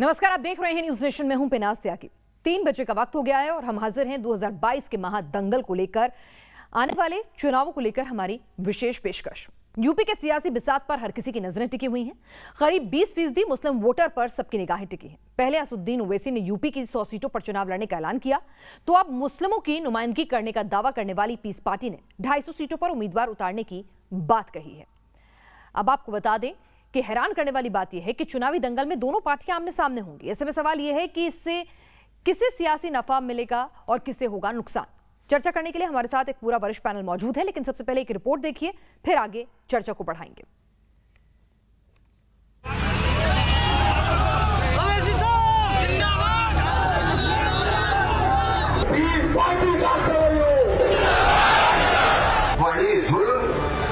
नमस्कार, आप देख रहे हैं न्यूज नेशन में हूं पिनाज त्यागी। 3 बजे का वक्त हो गया है और हम हाजिर हैं 2022 के महादंगल को लेकर, आने वाले चुनावों को लेकर हमारी विशेष पेशकश। यूपी के सियासी बिसात पर हर किसी की नजरें टिकी हुई हैं। करीब 20% मुस्लिम वोटर पर सबकी निगाहें टिकी हैं। पहले असदुद्दीन ओवैसी ने यूपी की 100 सीटों पर चुनाव लड़ने का ऐलान किया, तो अब मुस्लिमों की नुमाइंदगी करने का दावा करने वाली पीस पार्टी ने 250 सीटों पर उम्मीदवार उतारने की बात कही है। अब आपको बता दें कि हैरान करने वाली बात यह है कि चुनावी दंगल में दोनों पार्टियां आमने सामने होंगी। ऐसे में सवाल यह है कि इससे किसे सियासी नफा मिलेगा और किसे होगा नुकसान। चर्चा करने के लिए हमारे साथ एक पूरा वरिष्ठ पैनल मौजूद है, लेकिन सबसे पहले एक रिपोर्ट देखिए, फिर आगे चर्चा को बढ़ाएंगे। वही जुल्म,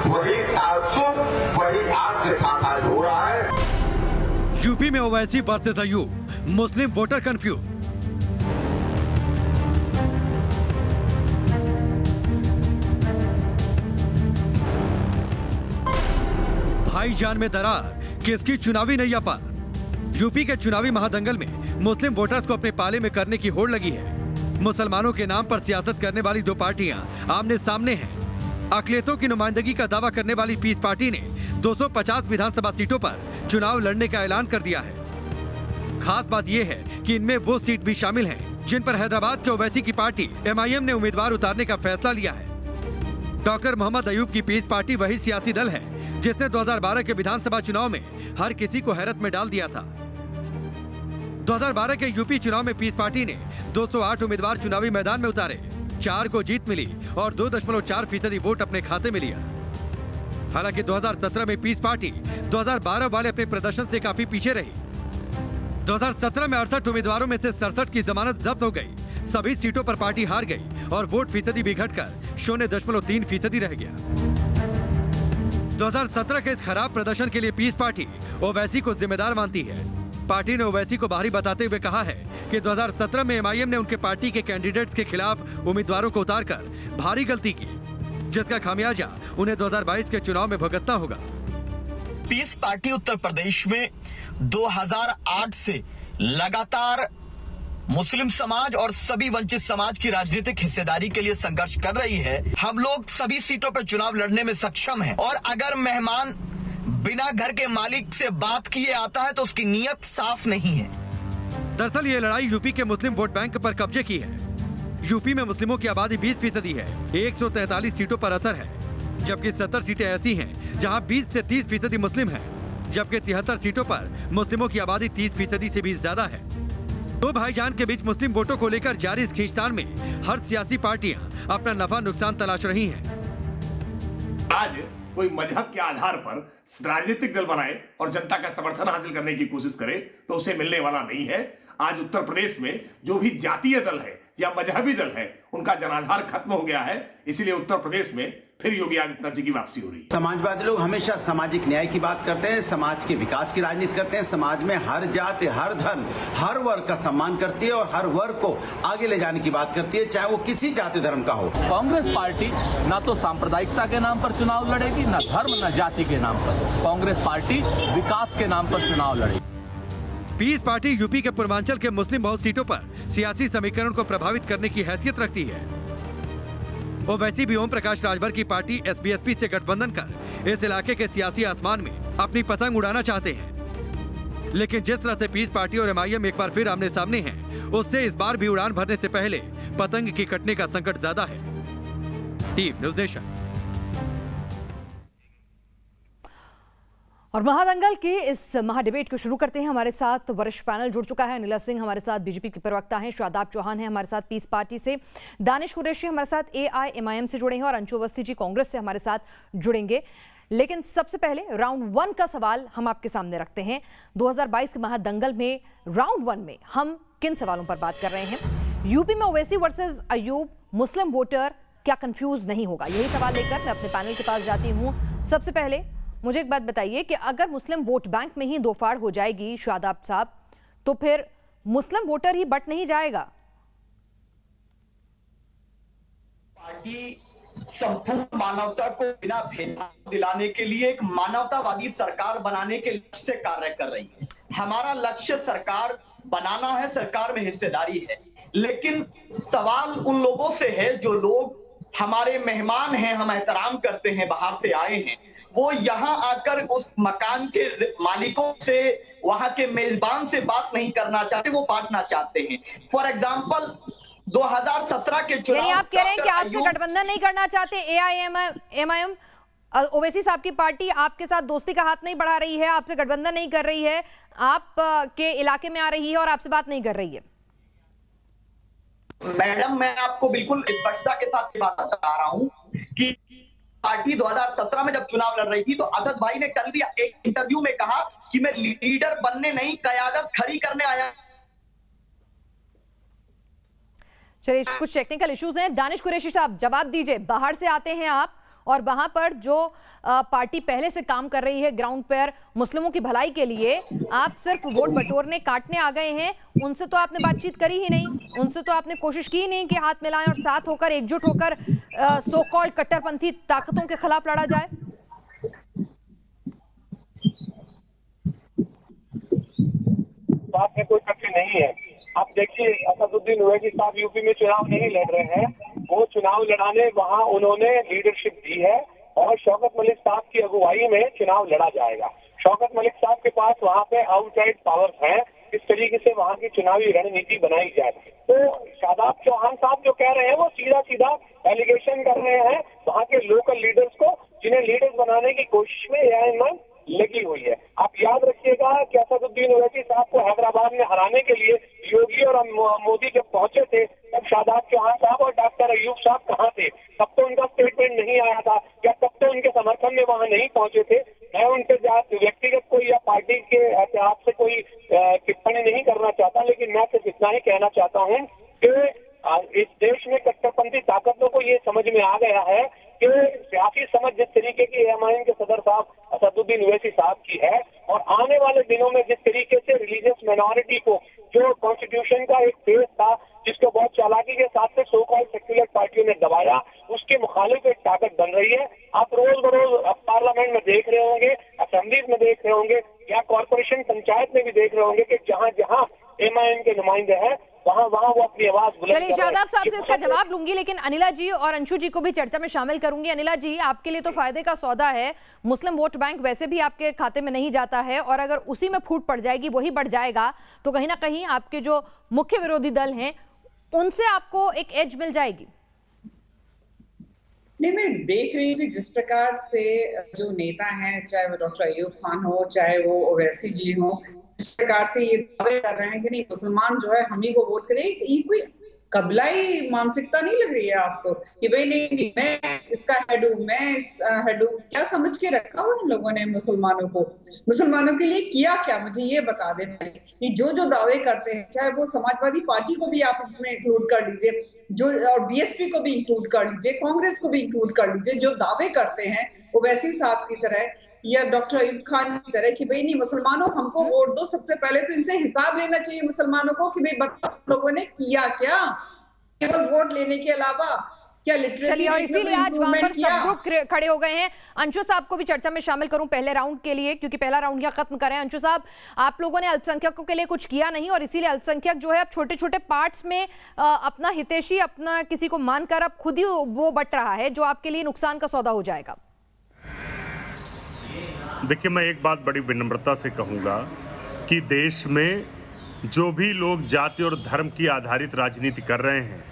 वही तासुब, वही आपके साथ आज हो रहा है। यूपी में ओवैसी वर्सेस अयूब, मुस्लिम वोटर कंफ्यूज। भाईजान में दरार, किसकी चुनावी नैया पार। यूपी के चुनावी महादंगल में मुस्लिम वोटर्स को अपने पाले में करने की होड़ लगी है। मुसलमानों के नाम पर सियासत करने वाली दो पार्टियां आमने सामने हैं। अकलियतों की नुमाइंदगी का दावा करने वाली पीस पार्टी ने 250 विधानसभा सीटों पर चुनाव लड़ने का ऐलान कर दिया है। खास बात यह है कि इनमें वो सीट भी शामिल हैं जिन पर हैदराबाद के ओवैसी की पार्टी MIM ने उम्मीदवार उतारने का फैसला लिया है। डॉक्टर मोहम्मद अयूब की पीस पार्टी वही सियासी दल है जिसने 2012 के विधानसभा चुनाव में हर किसी को हैरत में डाल दिया था। 2012 के यूपी चुनाव में पीस पार्टी ने 208 उम्मीदवार चुनावी मैदान में उतारे, 4 को जीत मिली और 2.4% वोट अपने खाते में लिया। हालांकि 2017 में पीस पार्टी 2012 वाले अपने प्रदर्शन से काफी पीछे रही। 2017 में 68 उम्मीदवारों में से 67 की जमानत जब्त हो गई। सभी सीटों पर पार्टी हार गई और वोट फीसदी भी घटकर 0.3% रह गया। 2017 के इस खराब प्रदर्शन के लिए पीस पार्टी ओवैसी को जिम्मेदार मानती है। पार्टी ने ओवैसी को बाहरी बताते हुए कहा है कि 2017 में MIM ने उनके पार्टी के कैंडिडेट्स के खिलाफ उम्मीदवारों को उतारकर भारी गलती की, जिसका खामियाजा उन्हें 2022 के चुनाव में भुगतना होगा। पीस पार्टी उत्तर प्रदेश में 2008 से लगातार मुस्लिम समाज और सभी वंचित समाज की राजनीतिक हिस्सेदारी के लिए संघर्ष कर रही है। हम लोग सभी सीटों पर चुनाव लड़ने में सक्षम हैं और अगर मेहमान बिना घर के मालिक से बात किए आता है तो उसकी नीयत साफ नहीं है। दरअसल ये लड़ाई यूपी के मुस्लिम वोट बैंक पर कब्जे की है। यूपी में मुस्लिमों की आबादी 20% है, 143 सीटों पर असर है, जबकि 70 सीटें ऐसी हैं जहां 20 से 30% मुस्लिम हैं, जबकि 73 सीटों पर मुस्लिमों की आबादी 30% से भी ज्यादा है। दो भाईजान के बीच मुस्लिम वोटों को लेकर जारी इस खींचतान में हर सियासी पार्टियां अपना नफा नुकसान तलाश रही हैं। आज कोई मजहब के आधार पर राजनीतिक दल बनाए और जनता का समर्थन हासिल करने की कोशिश करे तो उसे मिलने वाला नहीं है। आज उत्तर प्रदेश में जो भी जातीय दल है या मजहबी दल है उनका जनाधार खत्म हो गया है। इसीलिए उत्तर प्रदेश में फिर योगी आदित्यनाथ जी की वापसी हो रही है। समाजवादी लोग हमेशा सामाजिक न्याय की बात करते हैं, समाज के विकास की राजनीति करते हैं, समाज में हर जाति, हर धर्म, हर वर्ग का सम्मान करती है और हर वर्ग को आगे ले जाने की बात करती है, चाहे वो किसी जाति धर्म का हो। कांग्रेस पार्टी न तो सांप्रदायिकता के नाम पर चुनाव लड़ेगी, न धर्म न जाति के नाम पर। कांग्रेस पार्टी विकास के नाम पर चुनाव लड़ेगी। पीस पार्टी यूपी के पूर्वांचल के मुस्लिम बहु सीटों पर सियासी समीकरण को प्रभावित करने की हैसियत रखती है। ओवैसी भी ओम प्रकाश राजभर की पार्टी SBSP से गठबंधन कर इस इलाके के सियासी आसमान में अपनी पतंग उड़ाना चाहते हैं। लेकिन जिस तरह से पीस पार्टी और MIM एक बार फिर आमने सामने हैं, उससे इस बार भी उड़ान भरने से पहले पतंग के कटने का संकट ज्यादा है। Team news nation. और महादंगल के इस महाडिबेट को शुरू करते हैं। हमारे साथ वरिष्ठ पैनल जुड़ चुका है। अनिला सिंह हमारे साथ BJP के प्रवक्ता हैं, शादाब चौहान है हमारे साथ पीस पार्टी से, दानिश कुरैशी हमारे साथ AIMIM से जुड़े हैं और अंशु अवस्थी जी कांग्रेस से हमारे साथ जुड़ेंगे। लेकिन सबसे पहले राउंड 1 का सवाल हम आपके सामने रखते हैं। 2022 के महादंगल में राउंड 1 में हम किन सवालों पर बात कर रहे हैं? यूपी में ओवैसी वर्सेस अयूब, मुस्लिम वोटर क्या कंफ्यूज नहीं होगा? यही सवाल लेकर मैं अपने पैनल के पास जाती हूँ। सबसे पहले मुझे एक बात बताइए कि अगर मुस्लिम वोट बैंक में ही दो फाड़ हो जाएगी शादाब साहब, तो फिर मुस्लिम वोटर ही बट नहीं जाएगा? पार्टी संपूर्ण मानवता को बिना भेदभाव दिलाने के लिए एक मानवतावादी सरकार बनाने के लक्ष्य से कार्य कर रही है। हमारा लक्ष्य सरकार बनाना है, सरकार में हिस्सेदारी है। लेकिन सवाल उन लोगों से है जो लोग हमारे मेहमान हैं, हम एहतराम करते हैं, बाहर से आए हैं, वो यहाँ आकर उस मकान के मालिकों से, वहां के मेजबान से बात नहीं करना चाहते, वो बांटना चाहते हैं। फॉर एग्जाम्पल 2017 के चुनाव, यानी आप कह रहे हैं कि आपसे गठबंधन नहीं करना चाहते एआईएमआईएम, ओवैसी साहब की पार्टी आपके साथ दोस्ती का हाथ नहीं बढ़ा रही है, आपसे गठबंधन नहीं कर रही है, आप के इलाके में आ रही है और आपसे बात नहीं कर रही है। मैडम, मैं आपको बिल्कुल स्पष्टता के साथ बात बता रहा हूं कि पार्टी 2017 में जब चुनाव लड़ रही थी तो असद भाई ने कल भी एक इंटरव्यू में कहा कि मैं लीडर बनने नहीं, क़यादत खड़ी करने आया। चलिए, कुछ टेक्निकल इश्यूज हैं। दानिश कुरैशी साहब जवाब दीजिए, बाहर से आते हैं आप और वहां पर जो पार्टी पहले से काम कर रही है ग्राउंड पर मुस्लिमों की भलाई के लिए, आप सिर्फ वोट बटोरने काटने आ गए हैं, उनसे तो आपने बातचीत करी ही नहीं, उनसे तो आपने कोशिश की ही नहीं कि हाथ मिलाएं और साथ होकर एकजुट होकर सो कॉल्ड कट्टरपंथी ताकतों के खिलाफ लड़ा जाए। बात में कोई तथ्य नहीं है। आप देखिए, असदुद्दीन ओवैसी साहब यूपी में चुनाव नहीं लड़ रहे हैं, वो चुनाव लड़ाने वहाँ उन्होंने लीडरशिप दी है और शौकत मलिक साहब की अगुवाई में चुनाव लड़ा जाएगा। शौकत मलिक साहब के पास वहाँ पे आउटसाइड पावर्स हैं, इस तरीके से वहाँ की चुनावी रणनीति बनाई जाए। तो शादाब चौहान साहब जो कह रहे हैं वो सीधा सीधा एलिगेशन कर रहे हैं वहाँ के लोकल लीडर्स को, जिन्हें लीडर्स बनाने की कोशिश में एआईएमआईएम लगी हुई है। आप याद रखिएगा कि असदुद्दीन ओवैसी साहब को हैदराबाद में हराने के लिए योगी और मोदी जब पहुंचे थे, तब शादाब चौहान साहब और डॉक्टर अयूब साहब कहाँ थे? तब तो उनका स्टेटमेंट नहीं आया था, या तब तो उनके समर्थन में वहां नहीं पहुंचे थे। मैं उनके व्यक्तिगत कोई या पार्टी के एहतियात से कोई टिप्पणी नहीं करना चाहता, लेकिन मैं सिर्फ इतना ही कहना चाहता हूँ कि इस देश में कट्टरपंथी ताकतों को ये समझ में आ गया है कि सियासी समझ जिस तरीके की एआईएमआईएम के सदर साहब असदुद्दीन ओवैसी साहब की है, और आने वाले दिनों में जिस तरीके से रिलीजियस माइनॉरिटी को, जो कॉन्स्टिट्यूशन का एक फेस था जिसको बहुत चालाकी के साथ से सो कॉल्ड सेक्युलर पार्टियों ने दबाया, उसके मुखालिफ एक ताकत बन रही है। आप रोज बरोज पार्लियामेंट में देख रहे होंगे, असेंबलीज में देख रहे होंगे, या कॉर्पोरेशन पंचायत में भी देख रहे होंगे कि जहां जहां एमआईएम के नुमाइंदे हैं वहां वहां वो अपनी आवाज बुलंद कर रहे हैं। चलिए, शादाब साहब से इसका जवाब लूंगी, लेकिन अनिला जी और अंशु जी को भी चर्चा में शामिल करूंगी। अनिला जी, आपके लिए तो फायदे का सौदा है, मुस्लिम वोट बैंक वैसे भी आपके खाते में नहीं जाता है, और अगर उसी में फूट पड़ जाएगी, वही बढ़ जाएगा, तो कहीं ना कहीं आपके जो मुख्य विरोधी दल हैं उनसे आपको एक एज मिल जाएगी। नहीं, मैं देख रही हूँ कि जिस प्रकार से जो नेता हैं, चाहे वो डॉक्टर अयूब खान हो, चाहे वो ओवैसी जी हो, जिस प्रकार से ये दावे कर रहे हैं कि नहीं मुसलमान जो है हम ही को वोट करें, ये कोई कबलाई मानसिकता नहीं लग रही है आपको कि भाई नहीं मैं इसका हेड हूँ, मैं इसका हेड हूँ? क्या समझ के रखा हुआ इन लोगों ने मुसलमानों को? मुसलमानों के लिए किया क्या, मुझे ये बता दें। कि जो दावे करते हैं, चाहे वो समाजवादी पार्टी को भी आप इसमें इंक्लूड कर लीजिए, जो और बीएसपी को भी इंक्लूड कर लीजिए, कांग्रेस को भी इंक्लूड कर लीजिए, जो दावे करते हैं ओवैसी साहब की तरह या डॉक्टर अयूब खान की तरह कि भाई नहीं मुसलमानों हमको वोट दो, सबसे पहले तो इनसे हिसाब लेना चाहिए मुसलमानों को कि भाई बताओ लोगों ने किया क्या, केवल वोट लेने के अलावा क्या लिटरेसी और इसीलिए आज वहां पर सब ग्रुप खड़े हो गए हैं। अंशु साहब को भी चर्चा में शामिल करूं पहले राउंड के लिए, क्योंकि पहला राउंड यहाँ खत्म करें। अंशु साहब, आप लोगों ने अल्पसंख्यकों के लिए कुछ किया नहीं, और इसीलिए अल्पसंख्यक जो है अब छोटे छोटे पार्ट्स में अपना हितैषी, अपना किसी को मानकर अब खुद ही वो बट रहा है, जो आपके लिए नुकसान का सौदा हो जाएगा। देखिए, मैं एक बात बड़ी विनम्रता से कहूँगा कि देश में जो भी लोग जाति और धर्म की आधारित राजनीति कर रहे हैं,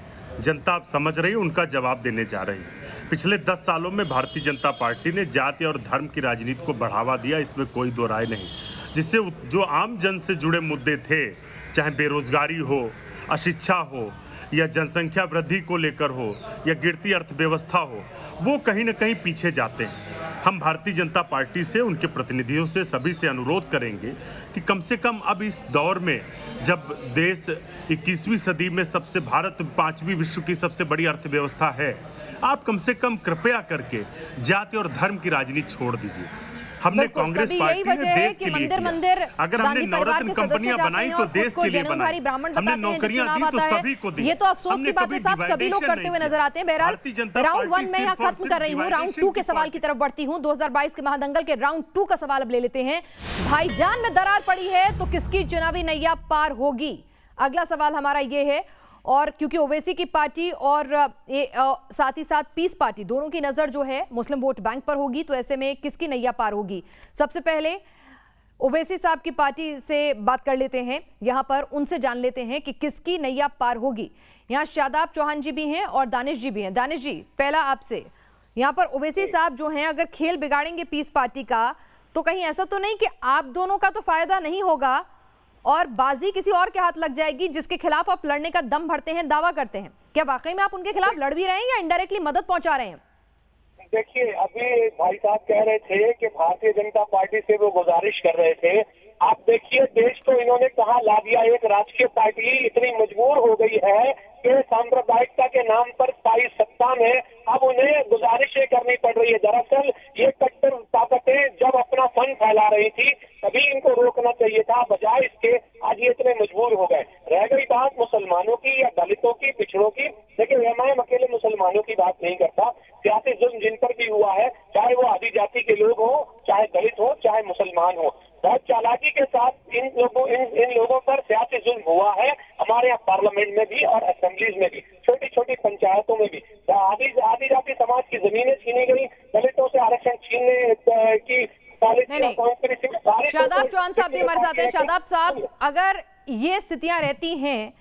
जनता आप समझ रही है, उनका जवाब देने जा रही है। पिछले 10 सालों में भारतीय जनता पार्टी ने जाति और धर्म की राजनीति को बढ़ावा दिया, इसमें कोई दो राय नहीं। जिससे जो आम जन से जुड़े मुद्दे थे, चाहे बेरोजगारी हो, अशिक्षा हो, या जनसंख्या वृद्धि को लेकर हो, या गिरती अर्थव्यवस्था हो, वो कहीं ना कहीं पीछे जाते हैं। हम भारतीय जनता पार्टी से, उनके प्रतिनिधियों से, सभी से अनुरोध करेंगे कि कम से कम अब इस दौर में, जब देश 21वीं सदी में भारत 5वीं विश्व की सबसे बड़ी अर्थव्यवस्था है, आप कम से कम कृपया करके जाति और धर्म की राजनीति छोड़ दीजिए। हमने बिल्कुल, कांग्रेस कभी पार्टी यही ने वजह है देश कि के लिए मंदिर किया। अगर हमने गांधी परिवार नवरत्न के सदस्य कंपनियां जाते बनाई हैं तो और देश खुद के लिए को बनाई, जनेऊधारी ब्राह्मण हमने बताते हैं, जब नौकरियां चुनाव दी तो आता है, सभी को दी। ये तो अफसोस हमने की बात है कभी साहब, सभी लोग dividation करते नहीं हुए किया। नजर आते हैं। बहरहाल भारतीय जनता राउंड पार्टी 1 में यहाँ सिर्फ और खत्म कर रही हूँ, सिर्फ राउंड 2 के dividation सवाल की तरफ बढ़ती हूँ। 2022 के महादंगल के राउंड 2 का सवाल अब ले लेते हैं। भाईजान में दरार पड़ी है तो किसकी चुनावी नैया पार होगी, अगला सवाल हमारा ये है। और क्योंकि ओवैसी की पार्टी और साथ ही साथ पीस पार्टी दोनों की नजर जो है मुस्लिम वोट बैंक पर होगी, तो ऐसे में किसकी नैया पार होगी। सबसे पहले ओवैसी साहब की पार्टी से बात कर लेते हैं, यहां पर उनसे जान लेते हैं कि किसकी नैया पार होगी। यहां शादाब चौहान जी भी हैं और दानिश जी भी हैं। दानिश जी, पहला आपसे, यहां पर ओवैसी साहब जो हैं अगर खेल बिगाड़ेंगे पीस पार्टी का, तो कहीं ऐसा तो नहीं कि आप दोनों का तो फायदा नहीं होगा और बाजी किसी और के हाथ लग जाएगी जिसके खिलाफ आप लड़ने का दम भरते हैं, दावा करते हैं? क्या वाकई में आप उनके खिलाफ लड़ भी रहे हैं या इनडायरेक्टली मदद पहुंचा रहे हैं? देखिए, अभी भाई साहब कह रहे थे कि भारतीय जनता पार्टी से वो गुजारिश कर रहे थे। आप देखिए, देश को इन्होंने कहाँ ला दिया। एक राजकीय पार्टी इतनी मजबूर हो गई है कि सांप्रदायिकता के नाम पर स्थायी सत्ता में अब उन्हें गुजारिशें करनी पड़ रही है। दरअसल ये कट्टर ताकतें जब अपना फन फैला रही थी तभी इनको रोकना चाहिए था, बजाय इसके आज ये इतने मजबूर हो गए। रह गई बात मुसलमानों की या दलितों की, पिछड़ों की, लेकिन एमआईएम अकेले मुसलमानों की बात नहीं करता। सियासी जुल्म जिन पर भी हुआ है, चाहे वो आदि जाति के लोग हो, चाहे दलित हो, चाहे मुसलमान हो, बहुत चालाकी के साथ इन लोगों पर सियासी जुल्म हुआ है। हमारे यहाँ पार्लियामेंट में भी और असेंबलीज में भी, छोटी छोटी पंचायतों में भी आदि जाति समाज की जमीनें छीनी गई, दलितों से आरक्षण छीनने की शादाब चौहान साहब भी हमारे साथ हैं। शादाब साहब, अगर ये स्थितियां रहती हैं,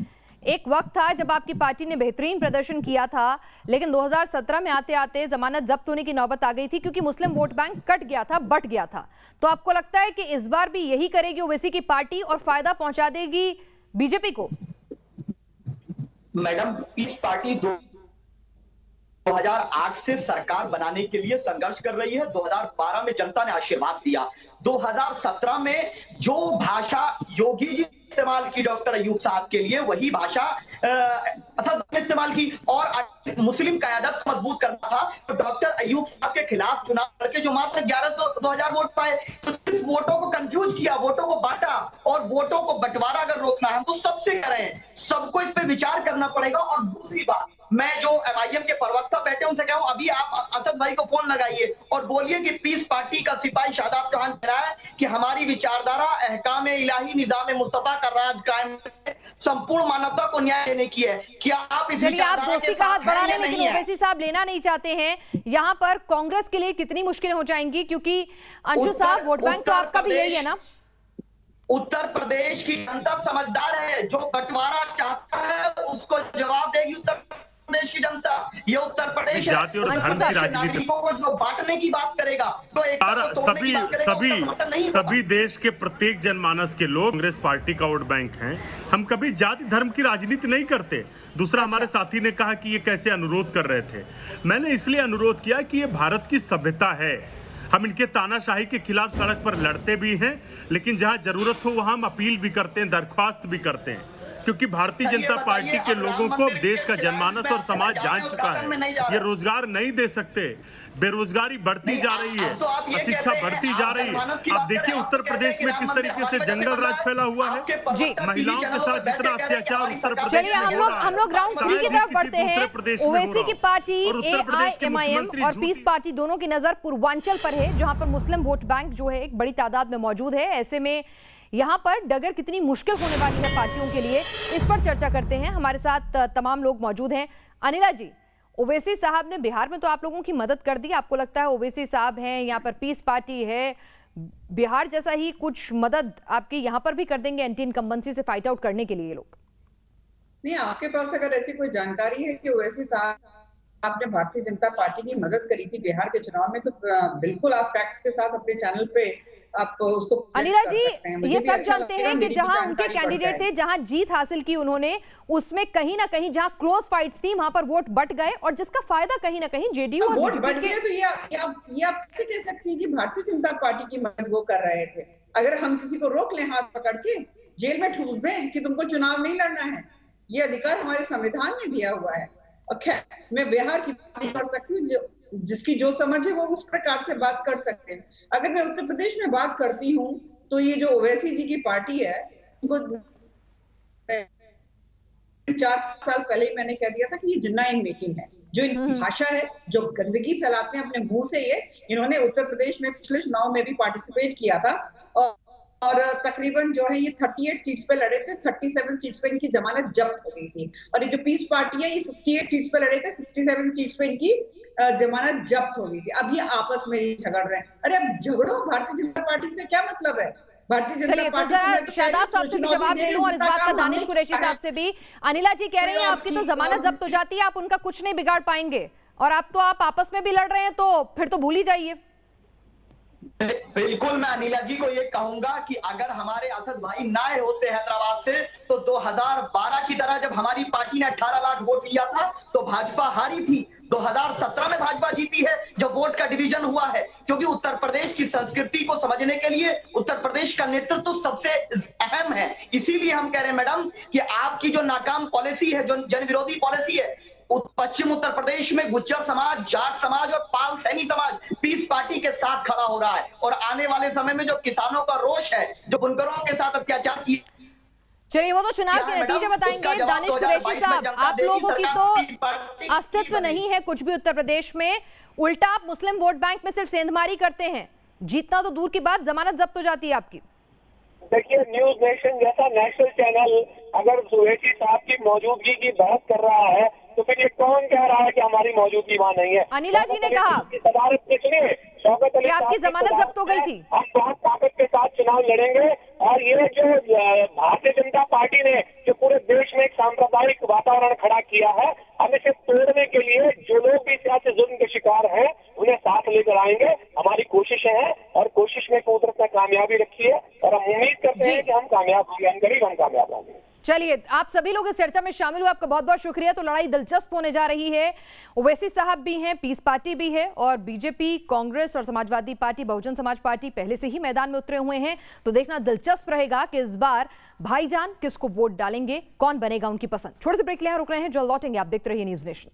एक वक्त था जब आपकी पार्टी ने बेहतरीन प्रदर्शन किया था, लेकिन 2017 में आते आते जमानत जब्त होने की नौबत आ गई थी क्योंकि मुस्लिम वोट बैंक कट गया था, बट गया था। तो आपको लगता है कि इस बार भी यही करेगी ओवैसी की पार्टी और फायदा पहुंचा देगी बीजेपी को? मैडम, पीस पार्टी 2008 से सरकार बनाने के लिए संघर्ष कर रही है। 2012 में जनता ने आशीर्वाद दिया। 2017 में जो भाषा योगी जी इस्तेमाल की डॉक्टर अयूब साहब के लिए, वही भाषा असद ने इस्तेमाल की और मुस्लिम क़यादत मजबूत करना था। तो डॉक्टर अयूब साहब के खिलाफ चुनाव करके जो मात्र 11,000 वोट पाए, तो सिर्फ वोटों को कंफ्यूज किया, वोटों को बांटा। और वोटों को बंटवारा अगर रोकना है तो सबसे करें, सबको इस पे विचार करना पड़ेगा। और दूसरी बात, मैं जो एमआईएम के प्रवक्ता बैठे उनसे कहूं, अभी आप असद भाई को फोन लगाइए और बोलिए कि पीस पार्टी का सिपाही शादाब चौहान कह रहा है कि हमारी विचारधारा अहकाम इलाही निजाम मुस्तफा का राज कायम, संपूर्ण मानवता को न्याय देने की है। क्या आप इस विचारधारा के साथ हैं या नहीं है? ओवैसी साहब लेना नहीं चाहते हैं, यहाँ पर कांग्रेस के लिए कितनी मुश्किलें हो जाएंगी, क्योंकि अंशु साहब वोट बैंक तो आपका भी यही है ना? उत्तर प्रदेश की जनता समझदार है, जो बंटवारा चाहता है उसको जवाब देगी उत्तर प्रदेश की जनता। ये उत्तर प्रदेश जाति और धर्म की राजनीति नागरिकों को जो बांटने की बात करेगा तो एक सभी देश के प्रत्येक जनमानस के लोग कांग्रेस पार्टी का वोट बैंक हैं। हम कभी जाति धर्म की राजनीति नहीं करते। दूसरा, हमारे साथी ने कहा कि ये कैसे अनुरोध कर रहे थे। मैंने इसलिए अनुरोध किया कि ये भारत की सभ्यता है। हम इनके तानाशाही के खिलाफ सड़क पर लड़ते भी हैं, लेकिन जहां जरूरत हो वहां हम अपील भी करते हैं, दरख्वास्त भी करते हैं, क्योंकि भारतीय जनता पार्टी के लोगों को देश का जनमानस और समाज जान चुका है। ये रोजगार नहीं दे सकते, बेरोजगारी बढ़ती जा रही है, अशिक्षा बढ़ती जा रही है। अब देखिए उत्तर प्रदेश में किस तरीके से जंगल राज फैला हुआ है, महिलाओं के साथ जितना अत्याचार उत्तर प्रदेश में हो रहा है। हम लोग राउंड 3 की तरफ बढ़ते हैं। ओवैसी की पार्टी, एआईएमआईएम और पीस पार्टी दोनों की नजर पूर्वांचल पर है, जहां पर मुस्लिम वोट बैंक जो है एक बड़ी तादाद में मौजूद है। ऐसे में यहाँ पर डगर कितनी मुश्किल होने वाली है पार्टियों के लिए, इस पर चर्चा करते हैं। हमारे साथ तमाम लोग मौजूद हैं। अनिला जी, ओवैसी साहब ने बिहार में तो आप लोगों की मदद कर दी, आपको लगता है ओवैसी साहब हैं, यहाँ पर पीस पार्टी है, बिहार जैसा ही कुछ मदद आपकी यहाँ पर भी कर देंगे एंटी इनकम्बेंसी से फाइट आउट करने के लिए लोग? नहीं, आपके पास अगर ऐसी कोई जानकारी है कि ओवैसी साहब आपने भारतीय जनता पार्टी की मदद करी थी बिहार के चुनाव में, तो बिल्कुल आप फैक्ट्स के साथ अपने चैनल पे आप उसको अनिला जी, ये सब जानते हैं कि जहां उनके कैंडिडेट थे, जहां जीत हासिल की उन्होंने, उसमें कहीं ना कहीं जहां क्लोज फाइट्स थी वहां पर वोट बट गए और जिसका फायदा कहीं ना कहीं जेडीयू और वोट बट गए। तो ये आप कैसे कह सकती हैं कि भारतीय जनता पार्टी की मदद वो कर रहे थे? अगर हम किसी को रोक लें हाथ पकड़ के, जेल में ठूस दें कि तुमको चुनाव नहीं लड़ना है, ये अधिकार हमारे संविधान ने दिया हुआ है। और खैर, मैं बिहार की बात नहीं कर सकती हूँ, जिसकी जो समझ है वो उस प्रकार से बात कर सकते हैं। अगर मैं उत्तर प्रदेश में बात करती हूँ तो ये जो ओवैसी जी की पार्टी है, उनको 4 साल पहले ही मैंने कह दिया था कि ये जिन्ना इन मेकिंग है। जो इनकी भाषा है, जो गंदगी फैलाते हैं अपने मुंह से, इन्होंने उत्तर प्रदेश में पिछले चुनाव में भी पार्टिसिपेट किया था और तकरीबन जो है ये 38 सीट्स पे लड़े थे, 37 सीट्स पे इनकी जमानत जब्त हो गई थी। और ये जो पीस पार्टी है ये 68 सीट्स पे लड़े थे, 67 सीट्स पे इनकी जमानत जब्त हो गई थी। अब ये आपस में ही झगड़ रहे हैं। अरे अब झगड़ो, भारतीय जनता पार्टी से क्या मतलब है? भारतीय जनता पार्टी शादाब साहब से भी जवाब ले लूं और इस बात का दानिश कुरैशी साहब से भी। अनिला जी कह रही हैं आपकी तो जमानत जब्त हो जाती है, आप उनका कुछ नहीं बिगाड़ पाएंगे, और आप आपस में भी लड़ रहे हैं, तो फिर तो भूल ही जाइए। बिल्कुल, मैं अनिला जी को ये कहूंगा कि अगर हमारे असद भाई ना होते हैदराबाद से तो 2012 की तरह जब हमारी पार्टी ने 18 लाख वोट लिया था तो भाजपा हारी थी। 2017 में भाजपा जीती है जब वोट का डिवीजन हुआ है, क्योंकि उत्तर प्रदेश की संस्कृति को समझने के लिए उत्तर प्रदेश का नेतृत्व तो सबसे अहम है। इसीलिए हम कह रहे हैं मैडम कि आपकी जो नाकाम पॉलिसी है, जो जन विरोधी पॉलिसी है, पश्चिम उत्तर प्रदेश में गुज्जर समाज, जाट समाज और पाल सैनी समाज पीस पार्टी के साथ खड़ा हो रहा है। और आने वाले समय में जो किसानों का रोष है, जो बुनकरों के साथ अत्याचार की, चलिए वो तो चुनाव के नतीजे बताएंगे। दानिश कुरैशी साहब, आप लोगों की तो अस्तित्व नहीं है कुछ भी उत्तर प्रदेश में, उल्टा आप मुस्लिम वोट बैंक में सिर्फ सेंधमारी करते हैं, जीतना तो दूर की बात, जमानत जब्त हो जाती है आपकी। देखिए, न्यूज नेशन जैसा नेशनल चैनल अगर कुरैशी साहब की मौजूदगी की बहस कर रहा है तो फिर ये कौन कह रहा है कि हमारी मौजूदगी वहाँ नहीं है? अनिला जी ने कहा कि आपकी जमानत जब्त हो गई थी। हम बहुत ताकत के साथ चुनाव लड़ेंगे और ये जो भारतीय जनता पार्टी ने जो पूरे देश में एक सांप्रदायिक वातावरण खड़ा किया है, हम इसे तोड़ने के लिए जो लोग भी सियासी जुल्म के शिकार हैं उन्हें साथ लेकर आएंगे। हमारी कोशिशें हैं और कोशिश में कुदरत ने कामयाबी रखी है और हम उम्मीद करते हैं कि हम कामयाब होंगे, हम गरीब हम कामयाब होंगे। चलिए, आप सभी लोग इस चर्चा में शामिल हुए, आपका बहुत बहुत शुक्रिया। तो लड़ाई दिलचस्प होने जा रही है। ओवैसी साहब भी हैं, पीस पार्टी भी है, और बीजेपी, कांग्रेस और समाजवादी पार्टी, बहुजन समाज पार्टी पहले से ही मैदान में उतरे हुए हैं। तो देखना दिलचस्प रहेगा कि इस बार भाईजान किसको वोट डालेंगे, कौन बनेगा उनकी पसंद। छोटे से ब्रेक ले रुक रहे हैं, जल्द लौटेंगे। आप देखते रहिए न्यूज़ नेशन।